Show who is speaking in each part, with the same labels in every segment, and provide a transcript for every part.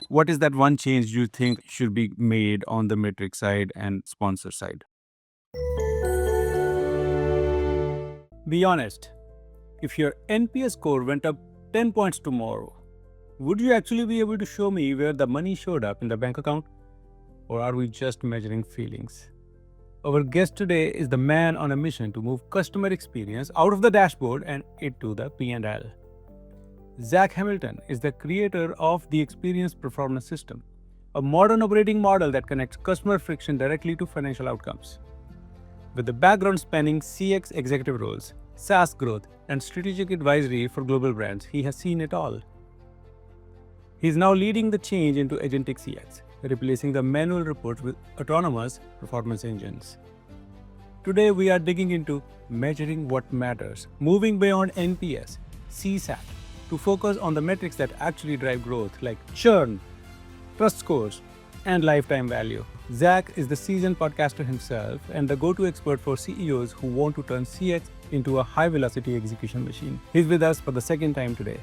Speaker 1: What is that one change you think should be made on the metric side and sponsor side? Be honest. If your NPS score went up 10 points tomorrow, would you actually be able to show me where the money showed up in the bank account? Or are we just measuring feelings? Our guest today is the man on a mission to move customer experience out of the dashboard and into the P&L. Zack Hamilton is the creator of the Experience Performance System, a modern operating model that connects customer friction directly to financial outcomes. With a background spanning CX executive roles, SaaS growth, and strategic advisory for global brands, he has seen it all. He is now leading the change into agentic CX, replacing the manual reports with autonomous performance engines. Today, we are digging into measuring what matters, moving beyond NPS, CSAT, to focus on the metrics that actually drive growth, like churn, trust scores, and lifetime value. Zack is the seasoned podcaster himself and the go-to expert for CEOs who want to turn CX into a high-velocity execution machine. He's with us for the second time today.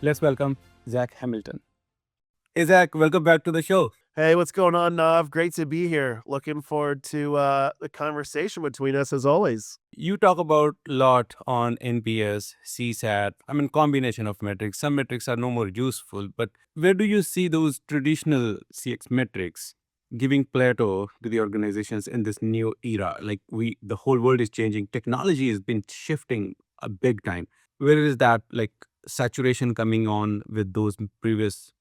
Speaker 1: Let's welcome Zack Hamilton. Hey, Zack, welcome back to the show.
Speaker 2: Hey, what's going on, Nav? Great to be here. Looking forward to the conversation between us as always.
Speaker 1: You talk about a lot on NPS, CSAT, combination of metrics. Some metrics are no more useful, but where do you see those traditional CX metrics giving plateau to the organizations in this new era? Like the whole world is changing. Technology has been shifting a big time. Where is that saturation coming on with those previous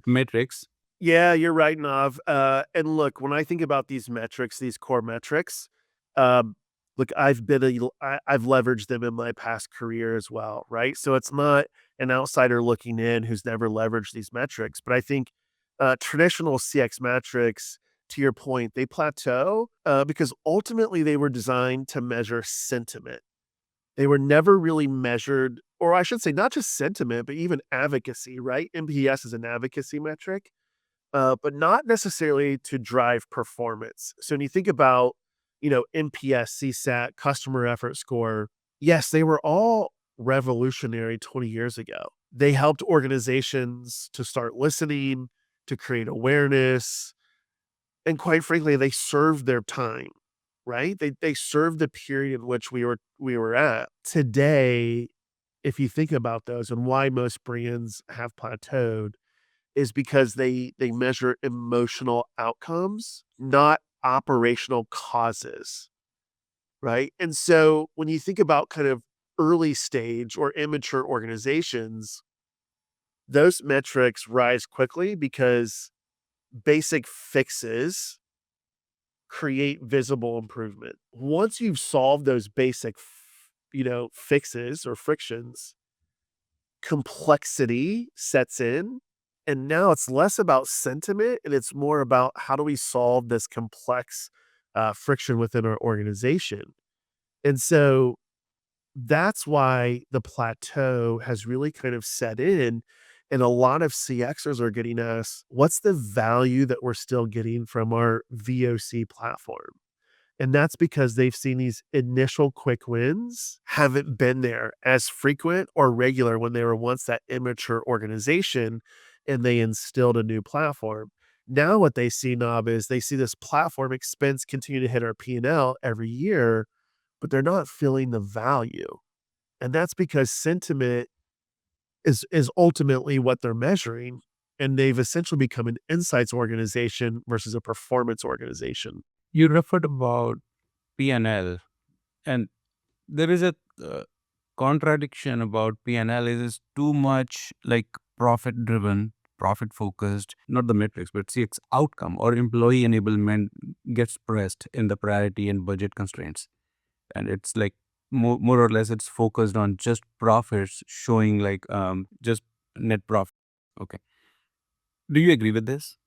Speaker 1: metrics?
Speaker 2: Yeah, you're right, Nav. And look, when I think about these metrics, these core metrics, look, I've leveraged them in my past career as well, right? So it's not an outsider looking in who's never leveraged these metrics, but I think traditional CX metrics, to your point, they plateau because ultimately they were designed to measure sentiment. They were never really measured, or I should say, not just sentiment, but even advocacy, right? NPS is an advocacy metric, but not necessarily to drive performance. So when you think about, NPS, CSAT, customer effort score, yes, they were all revolutionary 20 years ago. They helped organizations to start listening, to create awareness, and quite frankly, they served their time, right? They served the period in which we were at. Today, if you think about those and why most brands have plateaued, is because they measure emotional outcomes, not operational causes, right? And so when you think about kind of early stage or immature organizations, those metrics rise quickly because basic fixes create visible improvement. Once you've solved those basic, fixes or frictions, complexity sets in. And now it's less about sentiment and it's more about how do we solve this complex friction within our organization. And so that's why the plateau has really kind of set in. And a lot of CXers are getting asked, what's the value that we're still getting from our VOC platform? And that's because they've seen these initial quick wins haven't been there as frequent or regular when they were once that immature organization and they instilled a new platform. Now what they see, Nob, is they see this platform expense continue to hit our P&L every year, but they're not feeling the value. And that's because sentiment is ultimately what they're measuring. And they've essentially become an insights organization versus a performance organization.
Speaker 1: You referred about P&L, and there is a contradiction about P&L. It is too much profit driven, profit focused, not the metrics, but CX outcome or employee enablement gets pressed in the priority and budget constraints. And it's more or less it's focused on just profits, showing just net profit. Okay. Do you agree with this?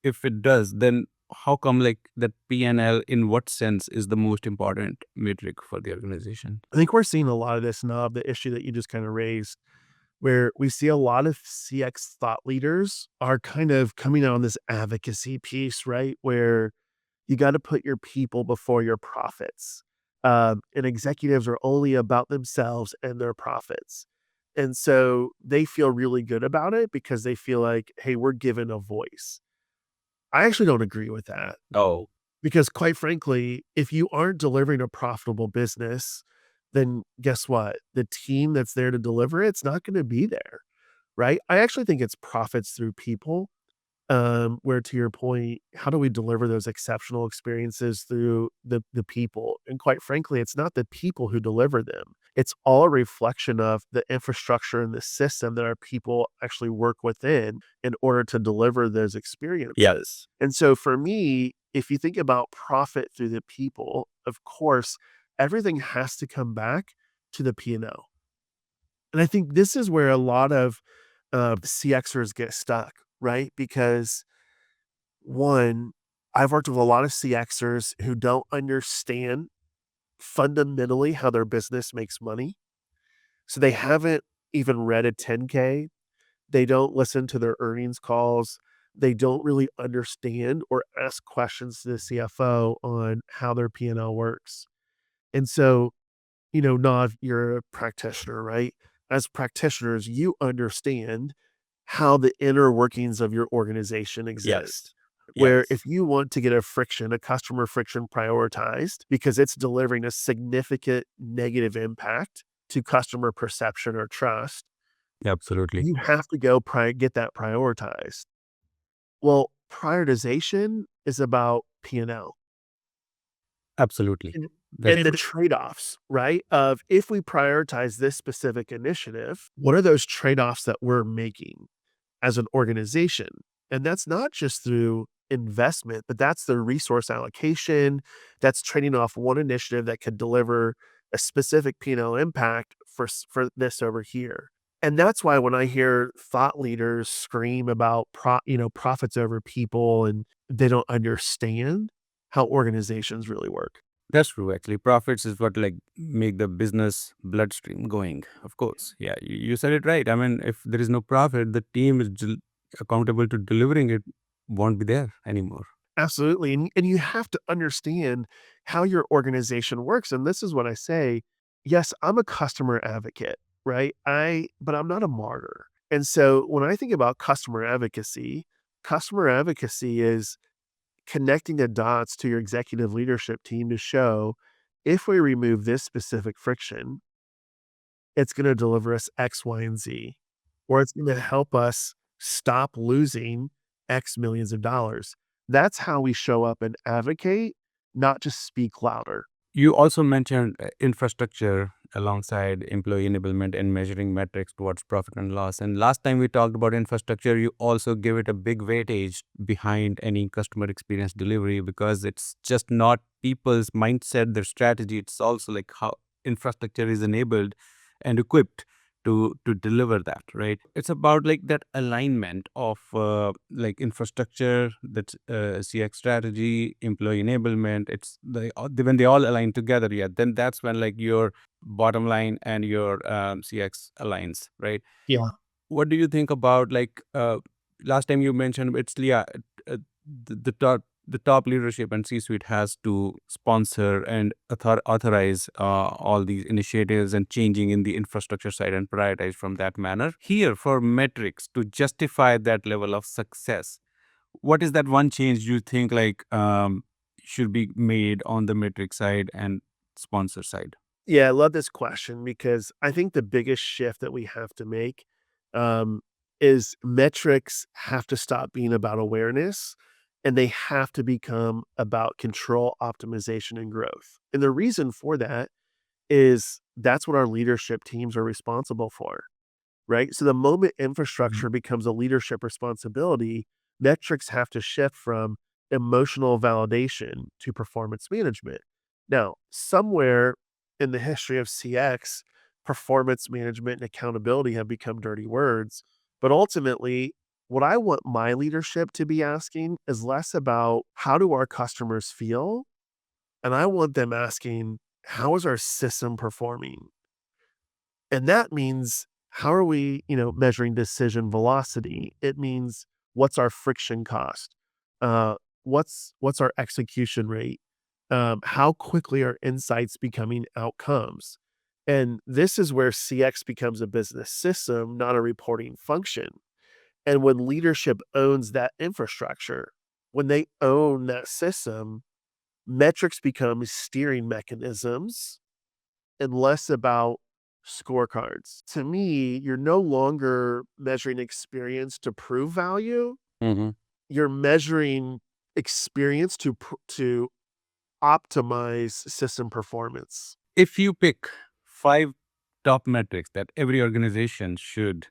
Speaker 1: If it does, then how come that P&L in what sense is the most important metric for the organization?
Speaker 2: I think we're seeing a lot of this, Nob, the issue that you just kind of raised, where we see a lot of CX thought leaders are kind of coming out on this advocacy piece, right? Where you got to put your people before your profits. And executives are only about themselves and their profits. And so they feel really good about it because they feel like, hey, we're given a voice. I actually don't agree with that
Speaker 1: Oh,
Speaker 2: because, quite frankly, if you aren't delivering a profitable business, then guess what? The team that's there to deliver it's not going to be there, right? I actually think it's profits through people. Where to your point, how do we deliver those exceptional experiences through the people? And quite frankly, it's not the people who deliver them. It's all a reflection of the infrastructure and the system that our people actually work within in order to deliver those
Speaker 1: yeah,
Speaker 2: experiences. And so for me, if you think about profit through the people, of course, everything has to come back to the P&L. And I think this is where a lot of CXers get stuck, right? Because one, I've worked with a lot of CXers who don't understand fundamentally how their business makes money. So they haven't even read a 10K. They don't listen to their earnings calls. They don't really understand or ask questions to the CFO on how their P&L works. And so, Nav, you're a practitioner, right? As practitioners, you understand how the inner workings of your organization
Speaker 1: yes,
Speaker 2: exist. Where
Speaker 1: yes,
Speaker 2: if you want to get a customer friction prioritized because it's delivering a significant negative impact to customer perception or trust,
Speaker 1: absolutely,
Speaker 2: you have to go get that prioritized. Well, prioritization is about P&L.
Speaker 1: absolutely.
Speaker 2: And
Speaker 1: That
Speaker 2: and the trade-offs, right? Of if we prioritize this specific initiative, what are those trade-offs that we're making as an organization? And that's not just through investment, but that's the resource allocation. That's trading off one initiative that could deliver a specific P&L impact for this over here. And that's why when I hear thought leaders scream about profits over people and they don't understand how organizations really work.
Speaker 1: That's true. Actually, profits is what like make the business bloodstream going. Of course, yeah, you said it right. I mean, if there is no profit, the team is accountable to delivering it won't be there anymore.
Speaker 2: Absolutely, and you have to understand how your organization works, and this is what I say, yes, I'm a customer advocate, right? But I'm not a martyr, and so when I think about customer advocacy is connecting the dots to your executive leadership team to show, if we remove this specific friction, it's gonna deliver us X, Y, and Z, or it's gonna help us stop losing X millions of dollars. That's how we show up and advocate, not just speak louder.
Speaker 1: You also mentioned infrastructure alongside employee enablement and measuring metrics towards profit and loss. And last time we talked about infrastructure, you also give it a big weightage behind any customer experience delivery because it's just not people's mindset, their strategy. It's also like how infrastructure is enabled and equipped to deliver that, right? It's about like that alignment of like infrastructure, that CX strategy, employee enablement. It's when they all align together, yeah, then that's when like your bottom line and your CX aligns, right?
Speaker 2: Yeah.
Speaker 1: What do you think about like last time you mentioned it's yeah, the top leadership and C-suite has to sponsor and authorize all these initiatives and changing in the infrastructure side and prioritize from that manner. Here, for metrics to justify that level of success, what is that one change you think like should be made on the metric side and sponsor side?
Speaker 2: Yeah, I love this question because I think the biggest shift that we have to make, um, is metrics have to stop being about awareness, and they have to become about control, optimization, and growth. And the reason for that is that's what our leadership teams are responsible for. Right? So the moment
Speaker 1: Mhm.
Speaker 2: infrastructure becomes a leadership responsibility, metrics have to shift from emotional validation to performance management. Now, somewhere in the history of CX, performance management and accountability have become dirty words. But ultimately, what I want my leadership to be asking is less about how do our customers feel? And I want them asking, how is our system performing? And that means how are we, measuring decision velocity? It means what's our friction cost? Uh, what's our execution rate? How quickly are insights becoming outcomes? And this is where CX becomes a business system, not a reporting function. And when leadership owns that infrastructure, when they own that system, metrics become steering mechanisms and less about scorecards. To me, you're no longer measuring experience to prove value.
Speaker 1: Mm-hmm.
Speaker 2: You're measuring experience to optimize system performance.
Speaker 1: If you pick 5 top metrics that every organization should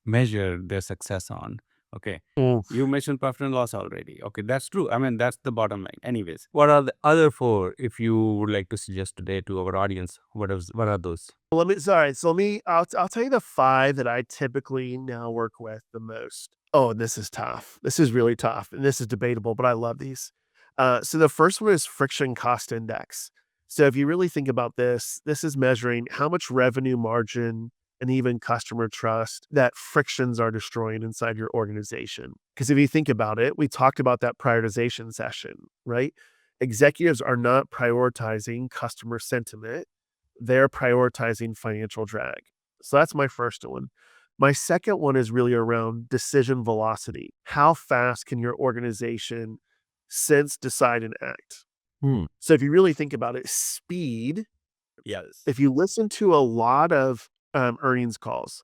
Speaker 1: measure their success on, okay, you mentioned profit and loss already. Okay, that's true. I mean, that's the bottom line. Anyways, what are the other 4 if you would like to suggest today to our audience? What are those?
Speaker 2: I'll tell you the 5 that I typically now work with the most. Oh, and this is tough. This is really tough, and this is debatable, but I love these. So the first one is friction cost index. So if you really think about this, this is measuring how much revenue margin and even customer trust that frictions are destroying inside your organization. Because if you think about it, we talked about that prioritization session, right? Executives are not prioritizing customer sentiment, they're prioritizing financial drag. So that's my first one. My second one is really around decision velocity. How fast can your organization sense, decide, and act?
Speaker 1: Hmm.
Speaker 2: So if you really think about it, speed,
Speaker 1: Yes.
Speaker 2: if you listen to a lot of earnings calls,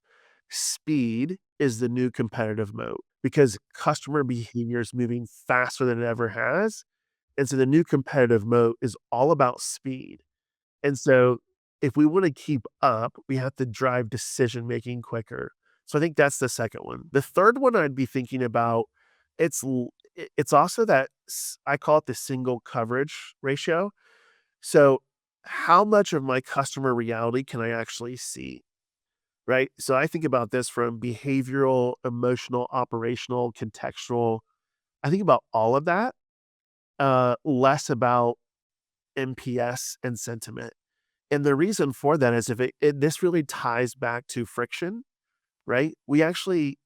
Speaker 2: speed is the new competitive mode because customer behavior is moving faster than it ever has. And so the new competitive mode is all about speed. And so if we wanna keep up, we have to drive decision making quicker. So I think that's the second one. The third one I'd be thinking about, it's also that I call it the single coverage ratio. So how much of my customer reality can I actually see, right? So I think about this from behavioral, emotional, operational, contextual. I think about all of that, less about NPS and sentiment. And the reason for that is if this really ties back to friction, right? We actually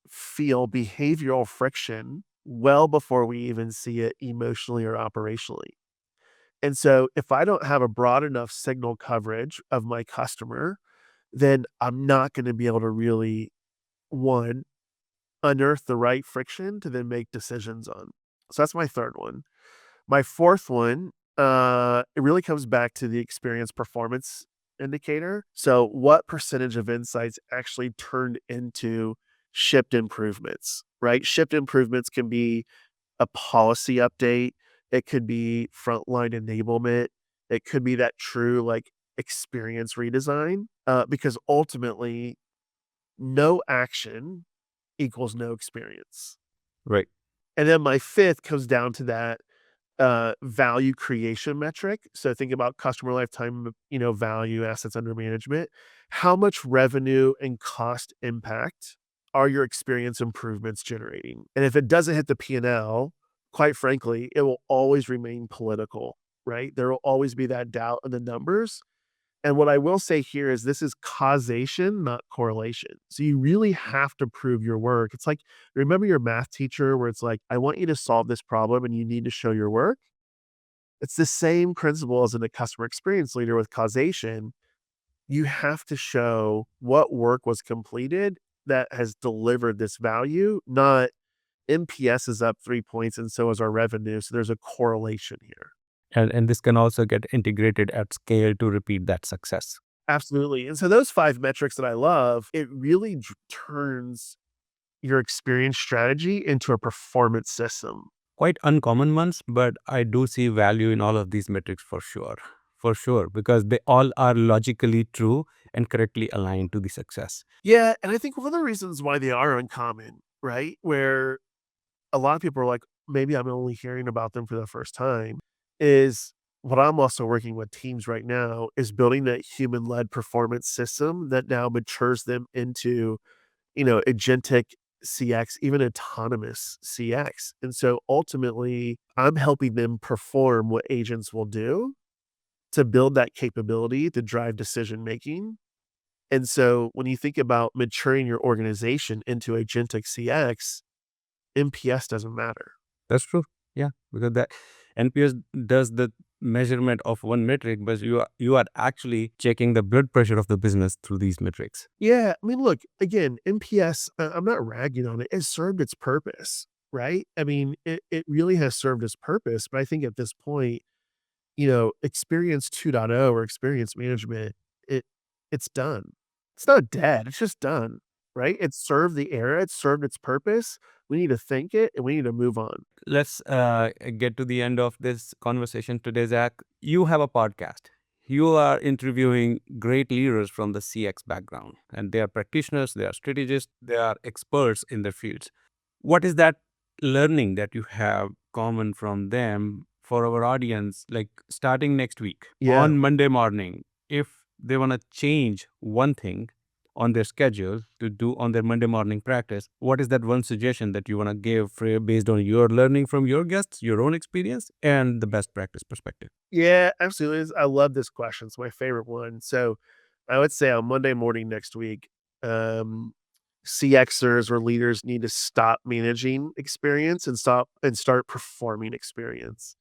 Speaker 2: feel behavioral friction well before we even see it emotionally or operationally. And so if I don't have a broad enough signal coverage of my customer, then I'm not going to be able to really, one, unearth the right friction to then make decisions on. So that's my third one. My fourth one, it really comes back to the experience performance indicator. So what percentage of insights actually turned into shipped improvements, right? Shipped improvements can be a policy update. It could be frontline enablement. It could be that true like experience redesign, because ultimately no action equals no experience.
Speaker 1: Right.
Speaker 2: And then my fifth comes down to that value creation metric. So think about customer lifetime, value, assets under management. How much revenue and cost impact are your experience improvements generating? And if it doesn't hit the P&L, quite frankly, it will always remain political, right? There will always be that doubt in the numbers. And what I will say here is this is causation, not correlation. So you really have to prove your work. It's like, remember your math teacher where it's like, I want you to solve this problem and you need to show your work? It's the same principle as in a customer experience leader with causation. You have to show what work was completed that has delivered this value, not NPS is up 3 points and so is our revenue. So there's a correlation here.
Speaker 1: And this can also get integrated at scale to repeat that success.
Speaker 2: Absolutely. And so those 5 metrics that I love, it really turns your experience strategy into a performance system.
Speaker 1: Quite uncommon ones, but I do see value in all of these metrics for sure. For sure, because they all are logically true and correctly aligned to the success.
Speaker 2: Yeah, and I think one of the reasons why they are uncommon, right? Where a lot of people are like, maybe I'm only hearing about them for the first time, is what I'm also working with teams right now is building that human-led performance system that now matures them into, agentic CX, even autonomous CX. And so ultimately, I'm helping them perform what agents will do to build that capability to drive decision making. And so when you think about maturing your organization into agentic CX, NPS doesn't matter.
Speaker 1: That's true. Yeah, because that NPS does the measurement of one metric, but you are actually checking the blood pressure of the business through these metrics.
Speaker 2: Yeah, I mean, look, again, NPS, I'm not ragging on it. It served its purpose, right? I mean, it really has served its purpose, but I think at this point, experience 2.0 or experience management, it it's done. It's not dead. It's just done, right? It served the era. It served its purpose. We need to thank it and we need to move on.
Speaker 1: Let's get to the end of this conversation today, Zach. You have a podcast. You are interviewing great leaders from the CX background, and they are practitioners, they are strategists, they are experts in their fields. What is that learning that you have common from them for our audience, like starting next week
Speaker 2: Yeah.
Speaker 1: on Monday morning? If they want to change one thing on their schedule to do on their Monday morning practice, what is that one suggestion that you want to give based on your learning from your guests, your own experience, and the best practice perspective?
Speaker 2: Yeah, absolutely. I love this question. It's my favorite one. So I would say on Monday morning next week, CXers or leaders need to stop managing experience and start performing experience.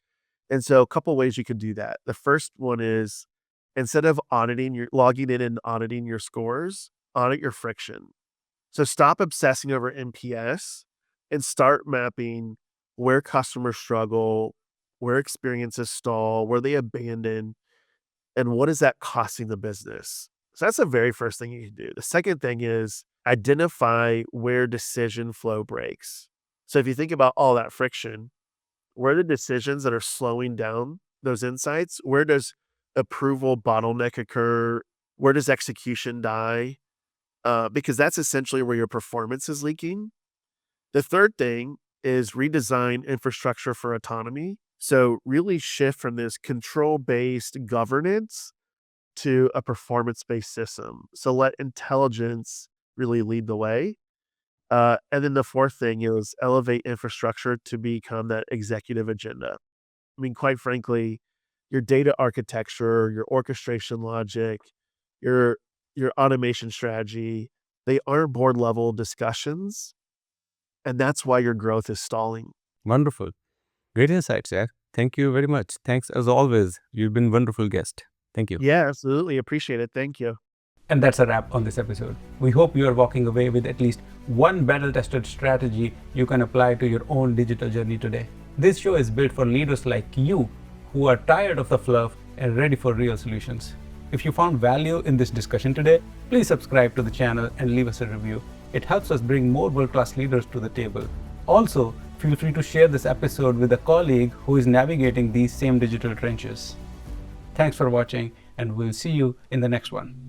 Speaker 2: And so a couple ways you can do that. The first one is instead of logging in and auditing your scores, audit your friction. So stop obsessing over NPS and start mapping where customers struggle, where experiences stall, where they abandon, and what is that costing the business. So that's the very first thing you can do. The second thing is identify where decision flow breaks. So if you think about all that friction, where are the decisions that are slowing down those insights? Where does approval bottleneck occur? Where does execution die? Because that's essentially where your performance is leaking. The third thing is redesign infrastructure for autonomy. So really shift from this control-based governance to a performance-based system. So let intelligence really lead the way. And then the fourth thing is elevate infrastructure to become that executive agenda. I mean, quite frankly, your data architecture, your orchestration logic, your your automation strategy, they aren't board level discussions. And that's why your growth is stalling.
Speaker 1: Wonderful. Great insights, Zach. Thank you very much. Thanks as always. You've been a wonderful guest. Thank you.
Speaker 2: Yeah, absolutely. Appreciate it. Thank you.
Speaker 1: And that's a wrap on this episode. We hope you are walking away with at least one battle-tested strategy you can apply to your own digital journey today. This show is built for leaders like you who are tired of the fluff and ready for real solutions. If you found value in this discussion today, please subscribe to the channel and leave us a review. It helps us bring more world-class leaders to the table. Also, feel free to share this episode with a colleague who is navigating these same digital trenches. Thanks for watching, and we'll see you in the next one.